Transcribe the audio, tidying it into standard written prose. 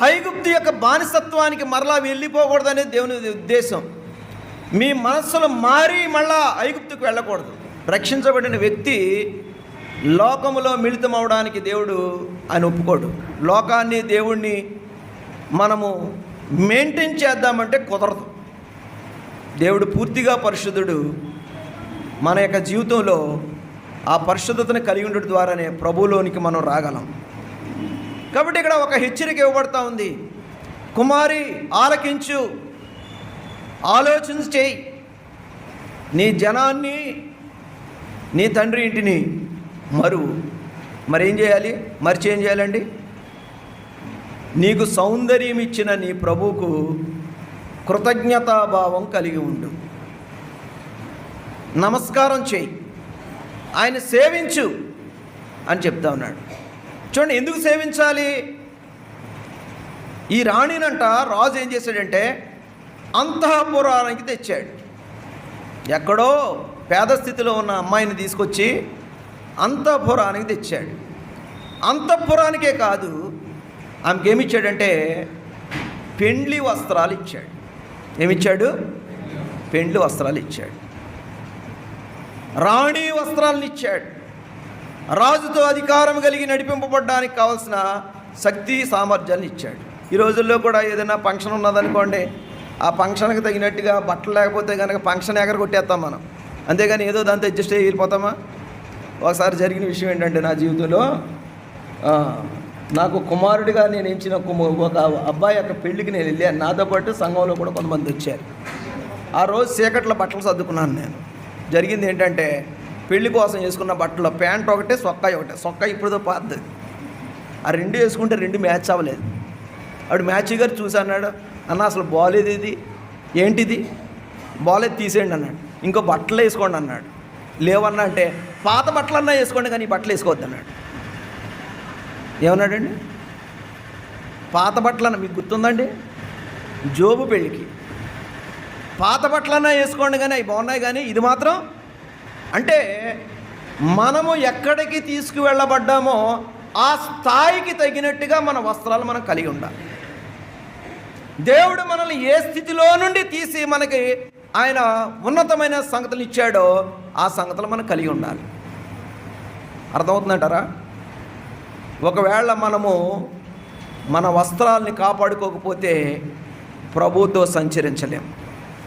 ఐగుప్తు యొక్క బానిసత్వానికి మరలా వెళ్ళిపోకూడదనేది దేవుని ఉద్దేశం. మీ మనస్సులు మారి మళ్ళా ఐగుప్తుకు వెళ్ళకూడదు. రక్షించబడిన వ్యక్తి లోకములో మిళితం అవడానికి దేవుడు ఆయన ఒప్పుకోడు. లోకాన్ని దేవుణ్ణి మనము మెయింటైన్ చేద్దామంటే కుదరదు. దేవుడు పూర్తిగా పరిశుద్ధుడు. మన యొక్క జీవితంలో ఆ పరిశుద్ధతను కలిగి ఉండడం ద్వారానే ప్రభువులోనికి మనం రాగలం. కాబట్టి ఇక్కడ ఒక హెచ్చరిక ఇవ్వబడతా ఉంది. కుమారి ఆలకించు, ఆలోచన చేయి. నీ జనాన్ని, నీ తండ్రి ఇంటిని మరువు. మరేం చేయాలి? మరిచేం చేయాలండి? నీకు సౌందర్యం ఇచ్చిన నీ ప్రభువుకు కృతజ్ఞతాభావం కలిగి ఉండు. నమస్కారం చేయి, ఆయన సేవించు అని చెప్తా ఉన్నాడు. చూడండి, ఎందుకు సేవించాలి? ఈ రాణినంట రాజు ఏం చేశాడంటే అంతఃపురానికి తెచ్చాడు. ఎక్కడో పేద స్థితిలో ఉన్న అమ్మాయిని తీసుకొచ్చి అంతఃపురానికి తెచ్చాడు. అంతఃపురానికే కాదు, ఆమెకి ఏమిచ్చాడంటే పెండ్లి వస్త్రాలు ఇచ్చాడు. ఏమిచ్చాడు? పెండ్లి వస్త్రాలు ఇచ్చాడు. రాణి వస్త్రాలను ఇచ్చాడు. రాజుతో అధికారం కలిగి నడిపింపబడడానికి కావాల్సిన శక్తి సామర్థ్యాన్ని ఇచ్చాడు. ఈ రోజుల్లో కూడా ఏదైనా ఫంక్షన్ ఉన్నదనుకోండి, ఆ ఫంక్షన్కి తగినట్టుగా బట్టలు లేకపోతే కనుక ఫంక్షన్ ఎగరగొట్టేస్తాం మనం. అంతేగాని ఏదో దాంతో అడ్జస్ట్ అయ్యి వెళ్ళిపోతామా? ఒకసారి జరిగిన విషయం ఏంటంటే, నా జీవితంలో నాకు కుమారుడిగా నేను ఎంచిన ఒక అబ్బాయి యొక్క పెళ్ళికి నేను వెళ్ళాను. నాతో పాటు సంఘంలో కూడా కొంతమంది వచ్చారు. ఆ రోజు చీకట్లో బట్టలు సర్దుకున్నాను నేను. జరిగింది ఏంటంటే, పెళ్లి కోసం వేసుకున్న బట్టలో ప్యాంట్ ఒకటే, సొక్కా ఒకటే. సొక్కా ఇప్పుడుతో పాతది. ఆ రెండు వేసుకుంటే రెండు మ్యాచ్ అవ్వలేదు. ఆవిడ మ్యాచ్ గారు చూసి అన్నాడు, అన్న అసలు బాగాలేదు, ఇది ఏంటిది, బాగాలేదు తీసేయండి అన్నాడు. ఇంకో బట్టలు వేసుకోండి అన్నాడు. లేవన్నా అంటే పాత బట్టలన్నా వేసుకోండి కానీ ఈ బట్టలు వేసుకోవద్దు అన్నాడు. ఏమన్నాడండి? పాత బట్టలన్నా మీకు గుర్తుందండి? జోబు పెళ్ళికి పాత బట్టలన్నా వేసుకోండి కానీ అవి బాగున్నాయి, కానీ ఇది మాత్రం. అంటే మనము ఎక్కడికి తీసుకువెళ్ళబడ్డామో ఆ స్థాయికి తగినట్టుగా మన వస్త్రాలు మనం కలిగి ఉండాలి. దేవుడు మనల్ని ఏ స్థితిలో నుండి తీసి మనకి ఆయన ఉన్నతమైన సంగతులు ఇచ్చాడో ఆ సంగతులు మనం కలిగి ఉండాలి. అర్థమవుతుందంటారా? ఒకవేళ మనము మన వస్త్రాలని కాపాడుకోకపోతే ప్రభువుతో సంచరించలేము.